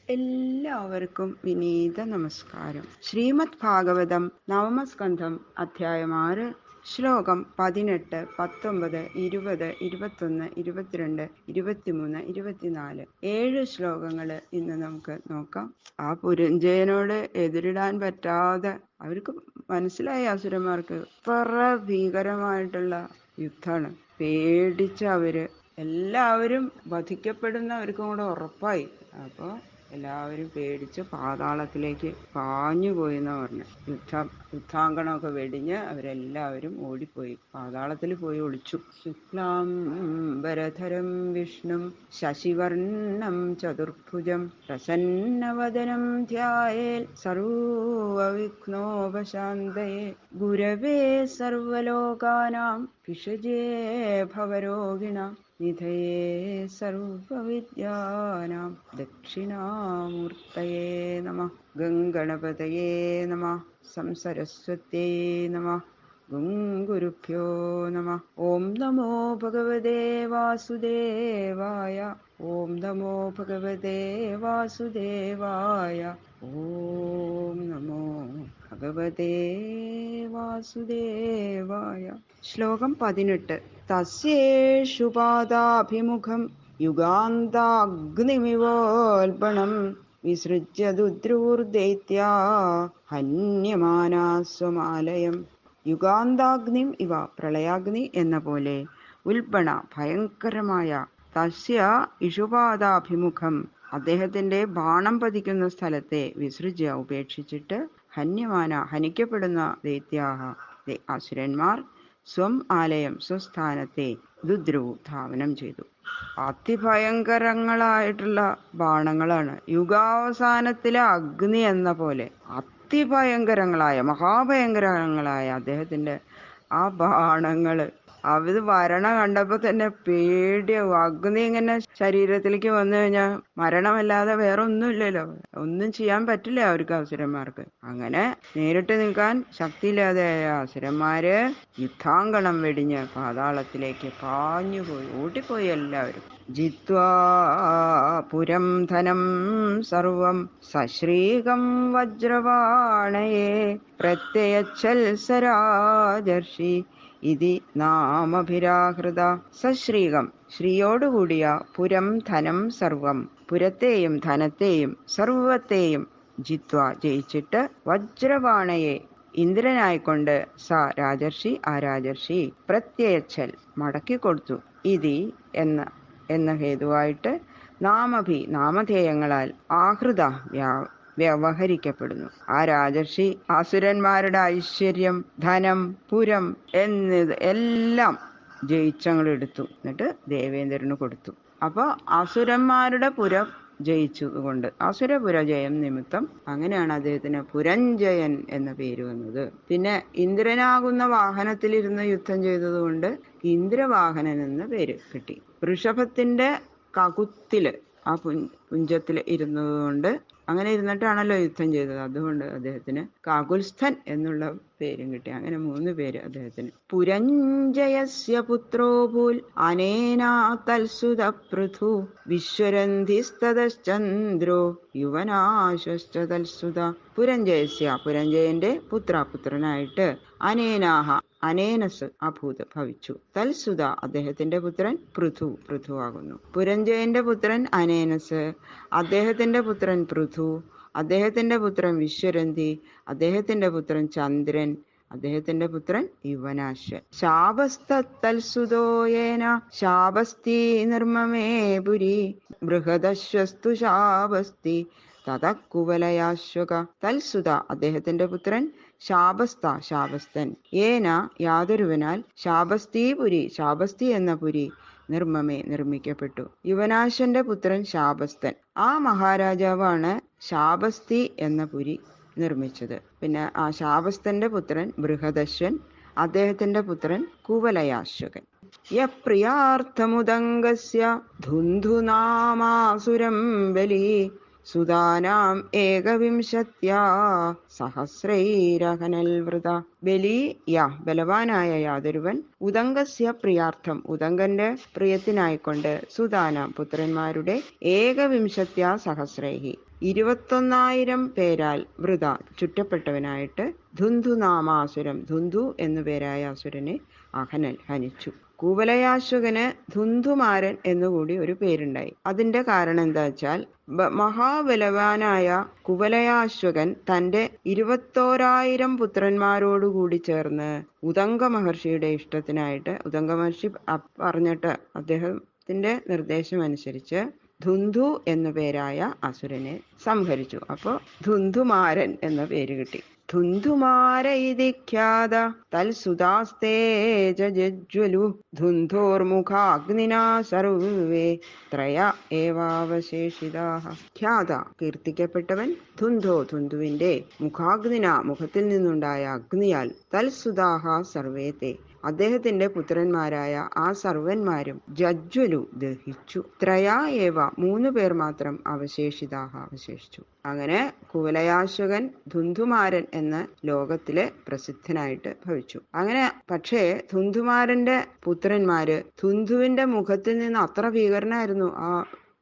എല്ലാവർക്കും വിനീത നമസ്കാരം. ശ്രീമദ് ഭാഗവതം നവമസ്കന്ധം അധ്യായം 6 ശ്ലോകം 18, 19, 20, 21, 22, 23, 24 7 ശ്ലോകങ്ങൾ ഇന്ന് നമുക്ക് നോക്കാം. ആ പുരഞ്ജയനോട് എതിരിടാൻ പറ്റാതെ അവർക്ക് മനസ്സിലായി, അസുരന്മാർക്ക് ഭീകരമായിട്ടുള്ള യുദ്ധമാണ്. പേടിച്ച അവര് എല്ലാവരും വധിക്കപ്പെടുന്ന അവർക്കും കൂടെ ഉറപ്പായി. അപ്പോൾ എല്ലാവരും പേടിച്ച് പാതാളത്തിലേക്ക് പാഞ്ഞുപോയി എന്നാ പറഞ്ഞു. യുദ്ധാങ്കണമൊക്കെ വെടിഞ്ഞ് അവരെല്ലാവരും ഓടിപ്പോയി, പാതാളത്തിൽ പോയി ഒളിച്ചു. ശുക്ലാംബരധരം വിഷ്ണും ശശിവർണം ചതുർഭുജം പ്രസന്നവദനം ധ്യായേൽ സർവവിഘ്നോപശാന്തയേ ഗുരവേ സർവലോകാനാം ഭിഷജേ ഭവരോഗിണാം നിധയേ സർവവിദ്യാനാം ദക്ഷിണാമൂർത്തയേ നമഃ. ഗംഗണപതയേ നമഃ. സംസരസ്വത്യേ നമഃ. ഗുരുഭ്യോ നമഃ. ഓം നമോ ഭഗവതേ വാസുദേവായ. ഓം നമോ ഭഗവതേ വാസുദേവായ. ഓം നമോ ഭഗവതേ വാസുദേവായ. ശ്ലോകം 18. തസ്യേഷുപാദാഭിമുഖം യുഗാന്താഗ്നിമിവോൽബണം വിസൃജ്യ ദുദ്രൂർദൈത്യാ ഹന്യമാനാസ്വമാലയം. യുഗാന്താഗ്നിം ഇവ, പ്രളയാഗ്നി എന്ന പോലെ, ഉൽബണ ഭയങ്കരമായ, തസ്യ ഇഷുപാദാഭിമുഖം അദ്ദേഹത്തിന്റെ ബാണം പതിക്കുന്ന സ്ഥലത്തെ, വിസൃജ്യ ഉപേക്ഷിച്ചിട്ട്, ഹന്യമാന ഹനിക്കപ്പെടുന്ന ദൈത്യാഹ അസുരന്മാർ, സ്വം ആലയം സ്വസ്ഥാനത്തെ, ദുദ്രു ധാവനം ചെയ്തു. അതിഭയങ്കരങ്ങളായിട്ടുള്ള ബാണങ്ങളാണ്. യുഗാവസാനത്തിലെ അഗ്നി എന്ന പോലെ അതിഭയങ്കരങ്ങളായ മഹാഭയങ്കരങ്ങളായ അദ്ദേഹത്തിന്റെ ആ ബാണങ്ങള്, അത് വരണ കണ്ടപ്പോ തന്നെ പേടിയാവും. അഗ്നി ഇങ്ങനെ ശരീരത്തിലേക്ക് വന്നു കഴിഞ്ഞാൽ മരണമല്ലാതെ വേറെ ഒന്നുമില്ലല്ലോ, ഒന്നും ചെയ്യാൻ പറ്റില്ല അവർക്ക്, അസുരന്മാർക്ക്. അങ്ങനെ നേരിട്ട് നിൽക്കാൻ ശക്തിയില്ലാതെയായ അസുരന്മാര് യുദ്ധാങ്കണം വെടിഞ്ഞ് പാതാളത്തിലേക്ക് പാഞ്ഞുപോയി, ഓടിപ്പോയി എല്ലാവരും. ജിത്വാ പുരം ധനം സർവം സശ്രീകം വജ്രവാണയേ പ്രത്യയച്ഛൽ സരാജർഷി ഇതി നാമഭിരാഹൃത. സശ്രീകം ശ്രീയോടുകൂടിയ, പുരം ധനം സർവം പുരത്തെയും ധനത്തെയും സർവത്തെയും, ജിത്വ ജയിച്ചിട്ട്, വജ്രവാണയെ ഇന്ദ്രനായിക്കൊണ്ട്, സ രാജർഷി ആ രാജർഷി, പ്രത്യയച്ഛൽ മടക്കിക്കൊടുത്തു, ഇതി എന്ന ഹേതുവായിട്ട്, നാമധേയങ്ങളാൽ ആഹൃത വ്യവഹരിക്കപ്പെടുന്നു. ആ രാജർഷി അസുരന്മാരുടെ ഐശ്വര്യം, ധനം, പുരം എന്നത് എല്ലാം ജയിച്ചങ്ങളെടുത്തു, എന്നിട്ട് ദേവേന്ദ്രന് കൊടുത്തു. അപ്പൊ അസുരന്മാരുടെ പുരം ജയിച്ചതുകൊണ്ട്, അസുരപുര ജയം നിമിത്തം, അങ്ങനെയാണ് അദ്ദേഹത്തിന് പുരഞ്ജയൻ എന്ന പേര് വന്നത്. പിന്നെ ഇന്ദ്രനാകുന്ന വാഹനത്തിലിരുന്ന് യുദ്ധം ചെയ്തതുകൊണ്ട് ഇന്ദ്രവാഹനൻ എന്ന പേര് കിട്ടി. വൃഷഭത്തിന്റെ കകുത്തില്, ആ പുഞ്ചത്തിൽ ഇരുന്നതുകൊണ്ട്, അങ്ങനെ ഇരുന്നിട്ടാണല്ലോ യുദ്ധം ചെയ്തത്, അതുകൊണ്ട് അദ്ദേഹത്തിന് കാകുൽസ്ഥൻ എന്നുള്ള പേരും കിട്ടി. അങ്ങനെ 3 പേര് അദ്ദേഹത്തിന്. പുരഞ്ജയസ്യ പുത്രോ ഭൂൽ അനേനാ തൽസുത പൃഥു വിശ്വരന്ധിസ്തതശ്ചന്ദ്രോ യുവനാശ്വശ്ച തൽസുത. പുരഞ്ജയസ്യ പുരഞ്ജയന്റെ പുത്രനായിട്ട്, അനേനാഹ അനേനസ് അഭൂത് ഭവിച്ചു, തൽസുത അദ്ദേഹത്തിന്റെ പുത്രൻ പൃഥു ആകുന്നു. പുരഞ്ജയന്റെ പുത്രൻ അനേനസ്, അദ്ദേഹത്തിന്റെ പുത്രൻ പൃഥു, അദ്ദേഹത്തിന്റെ പുത്രൻ വിശ്വരന്തി, അദ്ദേഹത്തിന്റെ പുത്രൻ ചന്ദ്രൻ, അദ്ദേഹത്തിന്റെ പുത്രൻ യുവനാശ്വൻ. ശാപസ്തൽസുതോയേന ശാപസ്തി നിർമ്മമേ പുരി ബൃഹദശ്വസ്തു ശാപസ്തി തതക്കുവലയാശ്വക. തൽസുത അദ്ദേഹത്തിന്റെ പുത്രൻ, ശാപസ്ഥൻ ഏന യാതൊരുവനാൽ, ശാപസ്തീപുരി ശാപസ്തി എന്ന പുരി നിർമ്മമേ നിർമ്മിക്കപ്പെട്ടു. യുവനാശന്റെ പുത്രൻ ശാപസ്ഥൻ, ആ മഹാരാജാവാണ് ശാപസ്തി എന്ന പുരി നിർമ്മിച്ചത്. പിന്നെ ആ ശാപസ്ഥന്റെ പുത്രൻ ബൃഹദശ്വൻ, അദ്ദേഹത്തിന്റെ പുത്രൻ കുവലയാശ്വകൻ. യപ്രിയാർത്ഥമുദംഗസ്യ ധുന്ധുനാമാസുരം ബലി സുതാനാം ഏകവിംശത്യാ സഹസ്രൈരഹനൽ വൃത. ബലവാനായ യാതൊരുവൻ ഉദംഗസ്യ പ്രിയാർത്ഥം ഉദംഗന്റെ പ്രിയത്തിനായിക്കൊണ്ട് സുതാനാം പുത്രന്മാരുടെ ഏകവിംശത്യാ സഹസ്രൈഹി 21,000 പേരാൽ വൃത ചുറ്റപ്പെട്ടവനായിട്ട് ധുന്ധുനാമാസുരം ധുന്ധു എന്നുപേരായ അസുരനെ ഹനിച്ചു. കുവലയാശ്വകന് ധുന്ധുമാരൻ എന്നുകൂടി ഒരു പേരുണ്ടായി. അതിന്റെ കാരണം എന്താ വെച്ചാൽ മഹാബലവാനായ കുവലയാശ്വകൻ തന്റെ 21,000 പുത്രന്മാരോടുകൂടി ചേർന്ന് ഉദംഗ മഹർഷിയുടെ ഇഷ്ടത്തിനായിട്ട് ഉദംഗ മഹർഷി പറഞ്ഞിട്ട് അദ്ദേഹത്തിന്റെ നിർദ്ദേശമനുസരിച്ച് ധുന്ധു എന്നു പേരായ അസുരനെ സംഹരിച്ചു. അപ്പോ ധുന്ധുമാരൻ എന്ന പേര് കിട്ടി. ധുന്ധുമാര ഇതി ഖ്യാത തൽസുതാസ്തേജജ്വലു ധുന്ധോർമുഖാഗ്നിനാ സർവേ ത്രയ ഏവാവശേഷിതാഃ. ഖ്യാത കീർത്തിക്കപ്പെട്ടവൻ ധുന്ധുവിന്റെ മുഖാഗ്നിന മുഖത്തിൽ നിന്നുണ്ടായ അഗ്നിയാൽ തൽസുതാഹ സർവേ തേ അദ്ദേഹത്തിന്റെ പുത്രന്മാരായ ആ സർവന്മാരും ജജ്വലു ദഹിച്ചു. ത്രയാ ഏവ 3 പേർ മാത്രം അവശേഷിച്ചു. അങ്ങനെ കുവലയാശ്വകൻ ധുന്ധുമാരൻ എന്ന ലോകത്തിലെ പ്രസിദ്ധനായിട്ട് ഭവിച്ചു. അങ്ങനെ പക്ഷേ ധുന്ധുമാരന്റെ പുത്രന്മാര് ധുന്ധുവിന്റെ മുഖത്തിൽ നിന്ന് അത്ര ഭീകരനായിരുന്നു ആ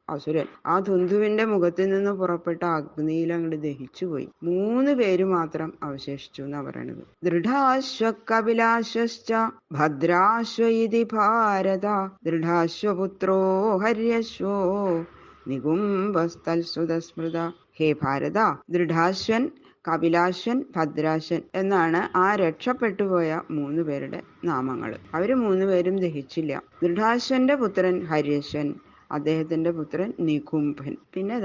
അസുരൻ. ആ ധുന്ധുവിന്റെ മുഖത്തിൽ നിന്ന് പുറപ്പെട്ട അഗ്നിയിൽ അങ്ങോട്ട് ദഹിച്ചുപോയി. 3 പേര് മാത്രം അവശേഷിച്ചു എന്നാ പറയണത്. ദൃഢാശ്വ കപിലാശ്വശ്ച ഭദ്രാശ്വ ഇതി ഭാരത ദൃഢാശ്വപുത്രോ ഹര്യശ്വോ നികുംഭസ്തൽസുതസ്മൃത. ഹേ ഭാരത, ദൃഢാശ്വൻ, കപിലാശ്വൻ, ഭദ്രാശ്വൻ എന്നാണ് ആ രക്ഷപ്പെട്ടുപോയ 3 പേരുടെ നാമങ്ങൾ. അവര് 3 പേരും ദഹിച്ചില്ല. ദൃഢാശ്വന്റെ പുത്രൻ ഹര്യശ്വൻ, അദ്ദേഹത്തിന്റെ പുത്രൻ നികുംഭൻ. പിന്നെ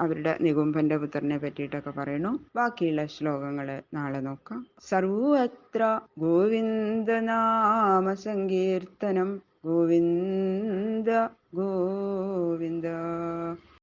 അവരുടെ നികുംഭന്റെ പുത്രനെ പറ്റിയിട്ടൊക്കെ പറയുന്നു. ബാക്കിയുള്ള ശ്ലോകങ്ങള് നാളെ നോക്കാം. സർവത്ര ഗോവിന്ദനാമ സങ്കീർത്തനം. ഗോവിന്ദ ഗോവിന്ദ.